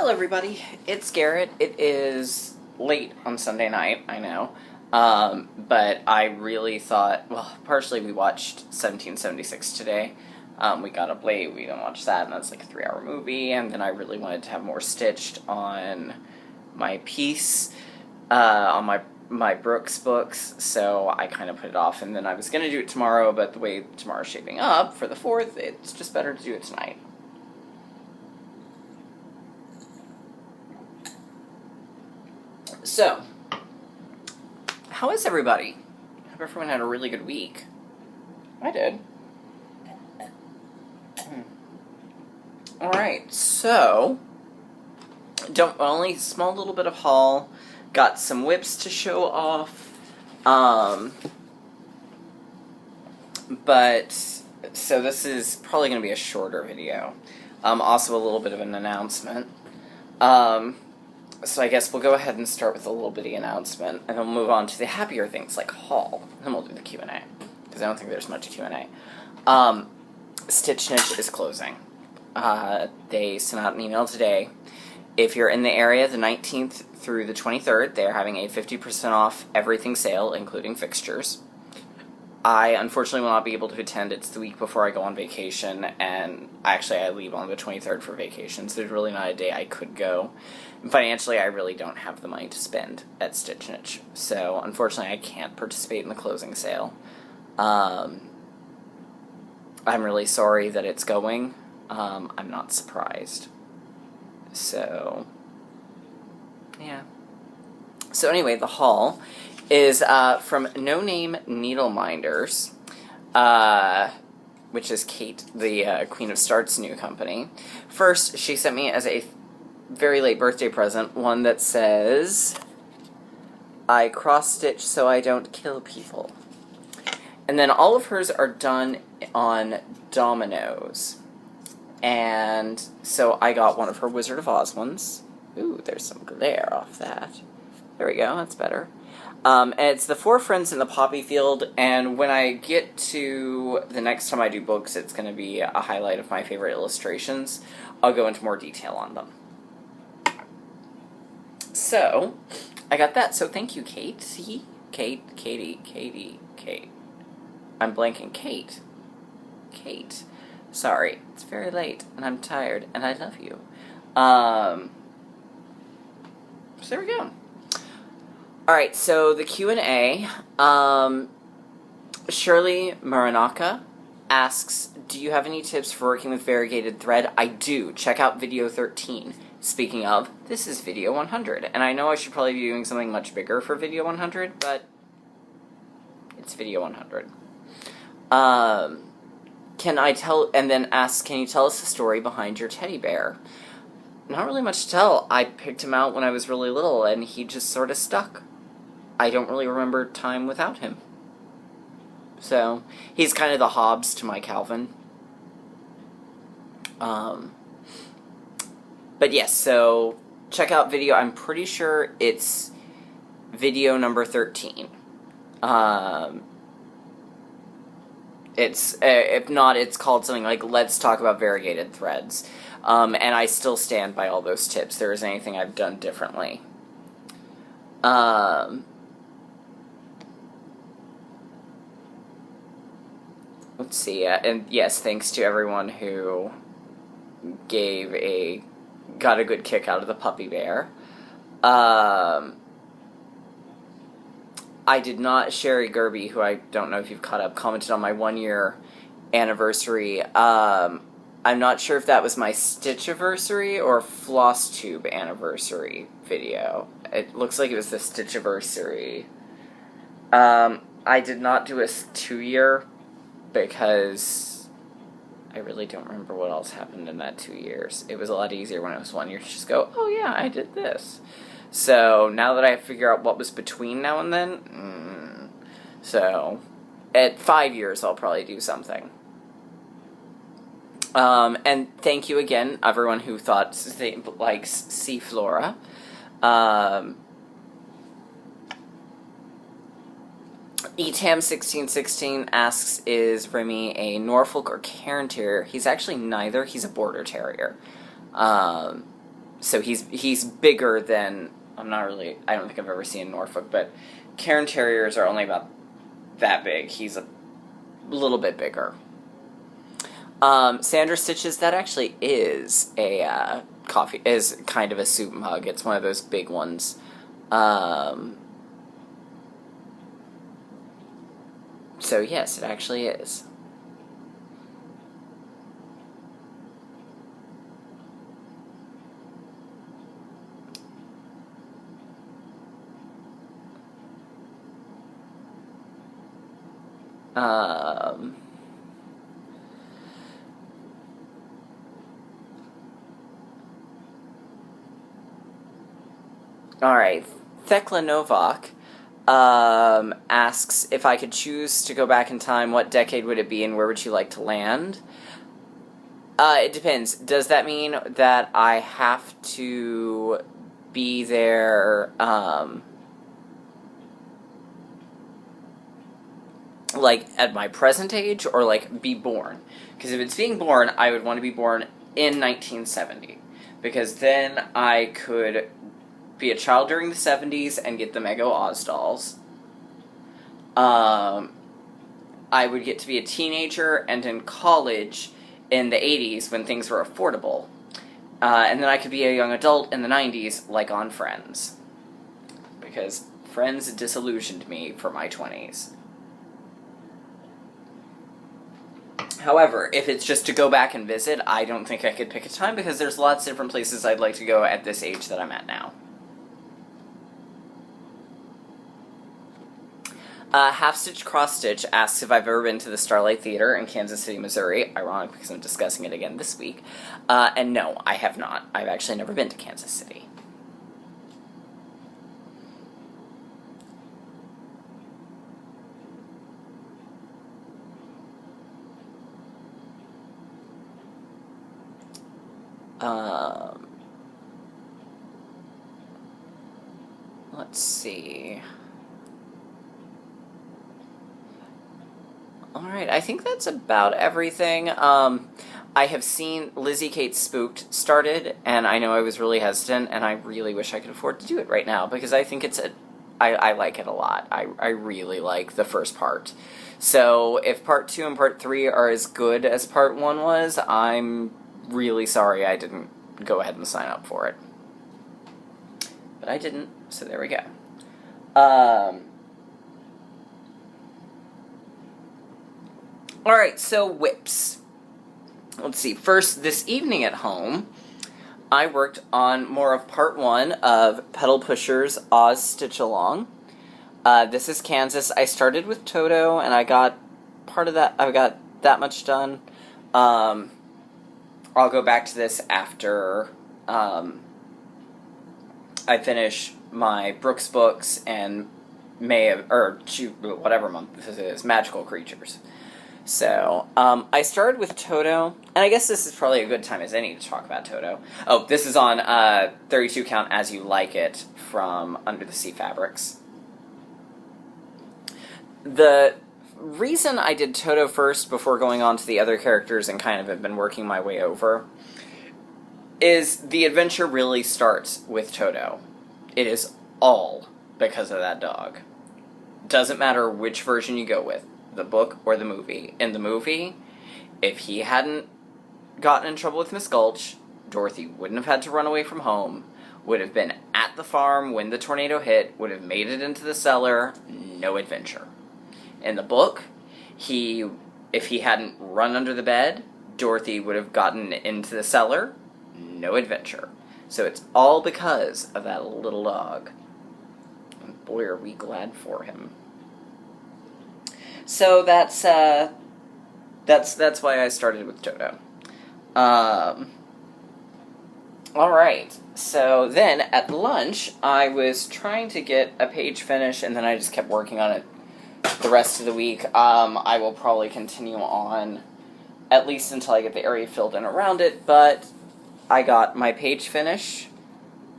Hello everybody, it's Garrett. It is late on Sunday night, I know, but I really thought, well, partially we watched 1776 today. We got up late, we didn't watch that, and that's like a 3-hour movie, and then I really wanted to have more stitched on my piece, on my Brooks books, so I kind of put it off, and then I was going to do it tomorrow, but the way tomorrow's shaping up for the 4th, it's just better to do it tonight. So, how is everybody? Hope everyone had a really good week. I did. Alright, so, only small little bit of haul. Got some whips to show off. But, so this is probably going to be a shorter video. Also a little bit of an announcement. So I guess we'll go ahead and start with a little bitty announcement, and then we'll move on to the happier things like haul, and then we'll do the Q&A, because I don't think there's much Q&A. Stitch Niche is closing. They sent out an email today. If you're in the area the 19th through the 23rd, they're having a 50% off everything sale, including fixtures. I unfortunately will not be able to attend. It's the week before I go on vacation, and actually I leave on the 23rd for vacation, so there's really not a day I could go. And financially, I really don't have the money to spend at Stitch Niche, so unfortunately I can't participate in the closing sale. I'm really sorry that it's going. I'm not surprised. So, yeah. So anyway, the haul is from No Name Needle Minders, which is Kate, the Queen of Start's new company. First, she sent me as a very late birthday present one that says, I cross-stitch so I don't kill people. And then all of hers are done on dominoes. And so I got one of her Wizard of Oz ones. Ooh, there's some glare off that. There we go, that's better. And it's the 4 Friends in the Poppy Field, and when I get to the next time I do books, it's going to be a highlight of my favorite illustrations. I'll go into more detail on them. So, I got that, so thank you, Kate. See? Kate. I'm blanking. Kate. Sorry, it's very late, and I'm tired, and I love you. So there we go. Alright, so the Q&A, Shirley Muranaka asks, do you have any tips for working with variegated thread? I do. Check out video 13. Speaking of, this is video 100, and I know I should probably be doing something much bigger for video 100, but it's video 100. And then asks, can you tell us the story behind your teddy bear? Not really much to tell. I picked him out when I was really little, and he just sort of stuck. I don't really remember time without him. So, he's kind of the Hobbes to my Calvin. But yes, so check out video. I'm pretty sure it's video number 13. If not, it's called something like Let's Talk About Variegated Threads. And I still stand by all those tips. There isn't anything I've done differently. Let's see, and yes, thanks to everyone who got a good kick out of the puppy bear. I did not, Sherry Gerby, who I don't know if you've caught up, commented on my 1-year anniversary. I'm not sure if that was my Stitchiversary or Floss Tube anniversary video. It looks like it was the Stitchiversary. I did not do a 2-year because I really don't remember what else happened in that 2 years. It was a lot easier when it was 1 year to just go, oh yeah, I did this. So, now that I figure out what was between now and then, so, at 5 years I'll probably do something. And thank you again, everyone who thought they likes Sea Flora. Etam1616 asks, is Remy a Norfolk or Cairn Terrier? He's actually neither. He's a Border Terrier. So he's bigger than, I don't think I've ever seen Norfolk, but Cairn Terriers are only about that big. He's a little bit bigger. Sandra Stitches, that actually is a is kind of a soup mug. It's one of those big ones. So yes, it actually is. Alright, Thekla Novak asks, if I could choose to go back in time, what decade would it be and where would you like to land? It depends. Does that mean that I have to be there, like, at my present age, or, like, be born? Because if it's being born, I would want to be born in 1970. Because then I could be a child during the 70s and get the Mego Oz dolls. I would get to be a teenager and in college in the 80s when things were affordable. And then I could be a young adult in the 90s, like on Friends. Because Friends disillusioned me for my 20s. However, if it's just to go back and visit, I don't think I could pick a time because there's lots of different places I'd like to go at this age that I'm at now. Half Stitch Cross Stitch asks if I've ever been to the Starlight Theater in Kansas City, Missouri. Ironic because I'm discussing it again this week. And no, I have not. I've actually never been to Kansas City. Let's see. Alright, I think that's about everything. I have seen Lizzie Kate Spooked started, and I know I was really hesitant, and I really wish I could afford to do it right now, because I think I like it a lot. I really like the first part. So, if part 2 and part 3 are as good as part 1 was, I'm really sorry I didn't go ahead and sign up for it. But I didn't, so there we go. Alright, so whips. Let's see, first, this evening at home, I worked on more of part 1 of Pedal Pusher's Oz Stitch Along. This is Kansas. I started with Toto, and I got part of that, I got that much done. I'll go back to this after I finish my Brooks books and whatever month this is, Magical Creatures. So, I started with Toto, and I guess this is probably a good time as any to talk about Toto. Oh, this is on 32 count As You Like It from Under the Sea Fabrics. The reason I did Toto first before going on to the other characters and kind of have been working my way over is the adventure really starts with Toto. It is all because of that dog. Doesn't matter which version you go with, the book or the movie. In the movie, if he hadn't gotten in trouble with Miss Gulch, Dorothy wouldn't have had to run away from home, would have been at the farm when the tornado hit, would have made it into the cellar, no adventure. In the book, if he hadn't run under the bed, Dorothy would have gotten into the cellar, no adventure. So it's all because of that little dog. And boy, are we glad for him. So that's why I started with Toto. Alright, so then at lunch, I was trying to get a page finished, and then I just kept working on it the rest of the week. I will probably continue on at least until I get the area filled in around it, but I got my page finish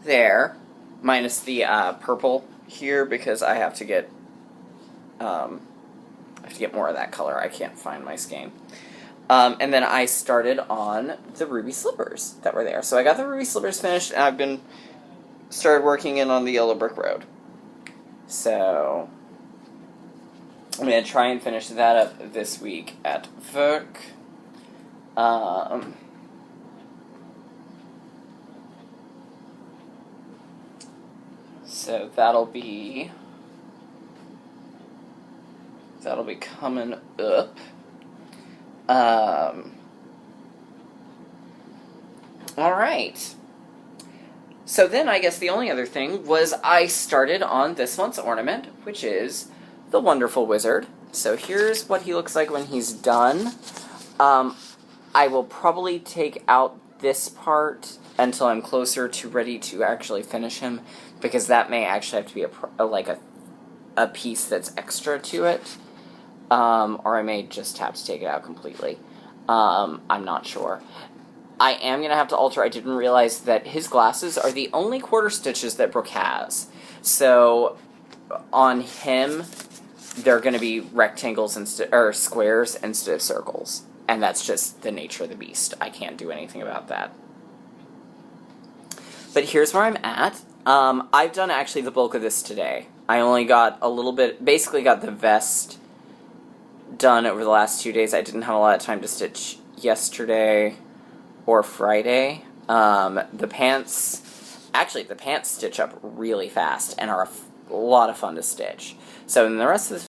there, minus the purple here, because I have to get more of that color. I can't find my skein. And then I started on the ruby slippers that were there. So I got the ruby slippers finished, and I've started working in on the yellow brick road. So I'm going to try and finish that up this week at work. So that'll be coming up. All right. So then I guess the only other thing was I started on this month's ornament, which is the Wonderful Wizard. So here's what he looks like when he's done. I will probably take out this part until I'm closer to ready to actually finish him, because that may actually have to be a piece that's extra to it. Or I may just have to take it out completely. I'm not sure. I am going to have to alter. I didn't realize that his glasses are the only quarter stitches that Brooke has. So on him, they're going to be rectangles or squares instead of circles. And that's just the nature of the beast. I can't do anything about that. But here's where I'm at. I've done actually the bulk of this today. I only got a little bit, basically got the vest done over the last 2 days. I didn't have a lot of time to stitch yesterday or Friday. The pants stitch up really fast and are a lot of fun to stitch. So in the rest of the